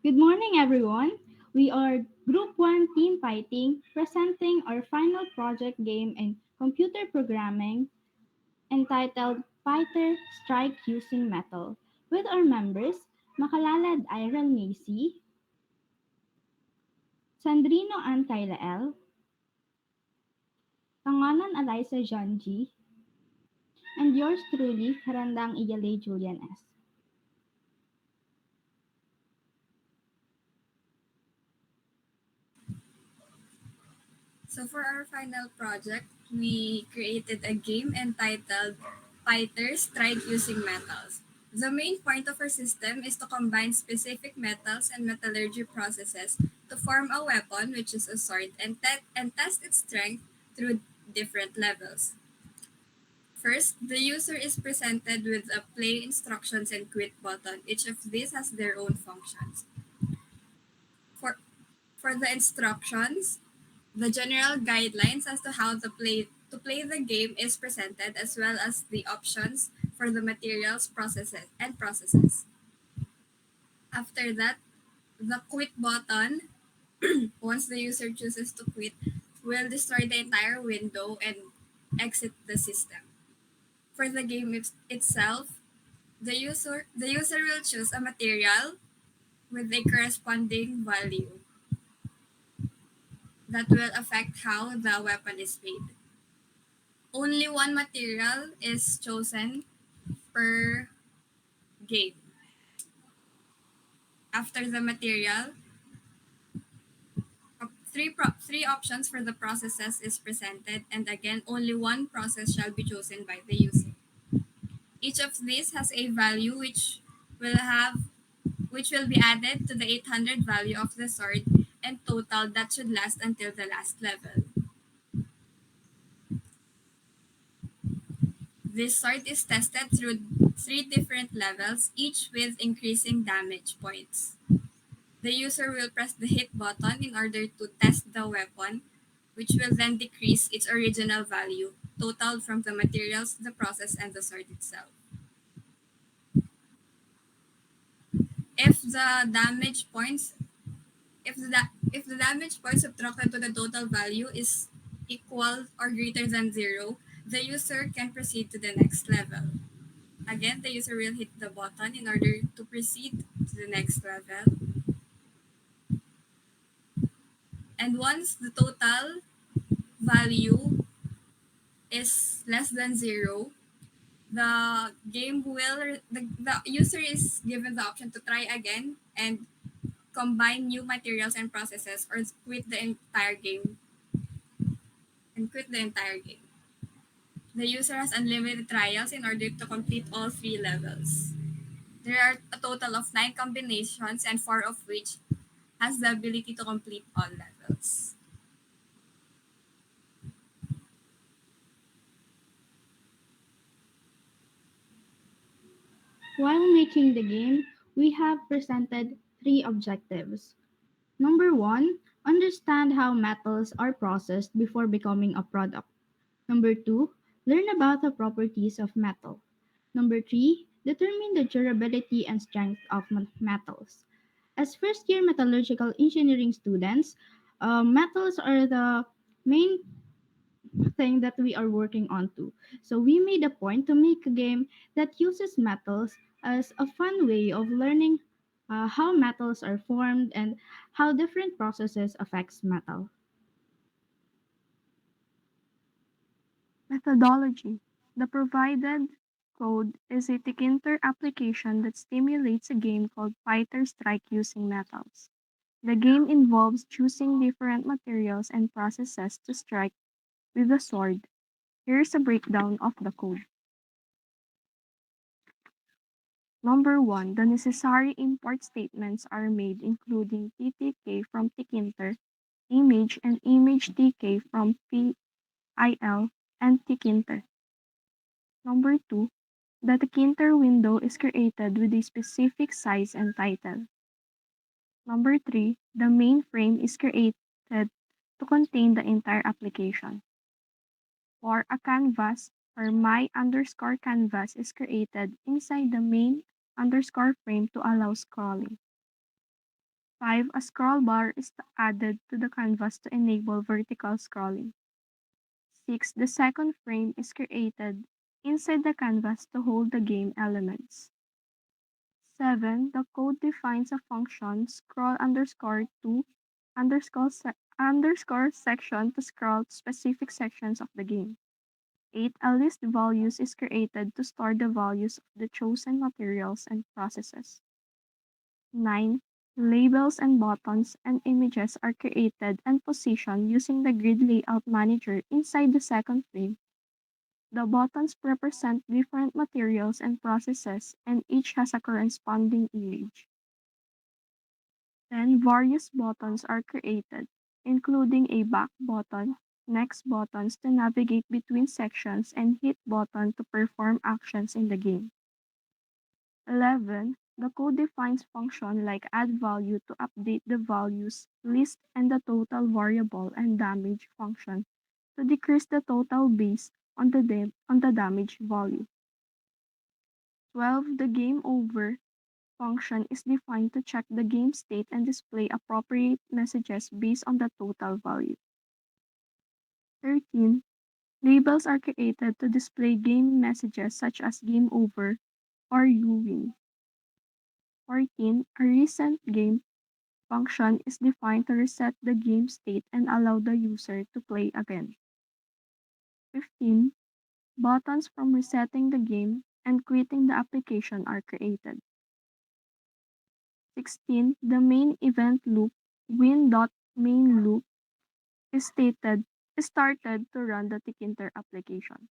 Good morning, everyone. We are Group 1 Team Pything presenting our final project game in computer programming entitled Pyther Strike Using Metal with our members Makalalad Iral Macy, Sandrino Ann Kyla L, Tanganan Eliza John G, and yours truly, Karandang Iyalay Julian S. So for our final project, we created a game entitled Pyther Strike Using Metals. The main point of our system is to combine specific metals and metallurgy processes to form a weapon, which is a sword, and test its strength through different levels. First, the user is presented with a play instructions and quit button. Each of these has their own functions. For, for the instructions, the general guidelines as to how to play the game is presented as well as the options for the materials processes. After that, the quit button, once the user chooses to quit, will destroy the entire window and exit the system. For the game itself, the user will choose a material with a corresponding value that will affect how the weapon is made. Only one material is chosen per game. After the material, three options for the processes is presented, and again, only one process shall be chosen by the user. Each of these has a value will have which will be added to the 800 value of the sword, and total that should last until the last level. This sword is tested through three different levels, each with increasing damage points. The user will press the hit button in order to test the weapon, which will then decrease its original value, totaled from the materials, the process, and the sword itself. If the damage points, if the damage points subtracted to the total value is equal or greater than zero, the user can proceed to the next level. Again, the user will hit the button in order to proceed to the next level. And once the total value is less than zero, the user is given the option to try again and combine new materials and processes or quit the entire game. The user has unlimited trials in order to complete all three levels. There are a total of 9 combinations and 4 of which has the ability to complete all levels. While making the game, we have presented three objectives. Number one, understand how metals are processed before becoming a product. Number two, learn about the properties of metal. Number three, determine the durability and strength of metals. As first year metallurgical engineering students, metals are the main thing that we are working on to. So we made a point to make a game that uses metals as a fun way of learning how metals are formed and how different processes affects metal. Methodology. The provided code is a Tkinter application that simulates a game called Pyther Strike using metals. The game involves choosing different materials and processes to strike with a sword. Here's a breakdown of the code. Number 1. The necessary import statements are made including TTK from Tkinter, image and image TK from PIL, and Tkinter. Number 2. The Tkinter window is created with a specific size and title. Number 3. The main frame is created to contain the entire application. 4. A canvas or my underscore canvas is created inside the main underscore frame to allow scrolling. 5. A scroll bar is added to the canvas to enable vertical scrolling. 6. The second frame is created inside the canvas to hold the game elements. 7. The code defines a function scroll underscore to underscore section to scroll to specific sections of the game. 8. A list values is created to store the values of the chosen materials and processes. 9. Labels and buttons and images are created and positioned using the grid layout manager inside the second frame. The buttons represent different materials and processes, and each has a corresponding image. Then various buttons are created, including a back button, next buttons to navigate between sections, and hit button to perform actions in the game. 11. The code defines functions like add value to update the values list and the total variable and damage function to decrease the total based on the damage value. 12. The game over function is defined to check the game state and display appropriate messages based on the total value. 13. Labels are created to display game messages such as game over or you win. 14. A recent game function is defined to reset the game state and allow the user to play again. 15. Buttons from resetting the game and quitting the application are created. 16. The main event loop win.main loop is started to run the Tkinter application.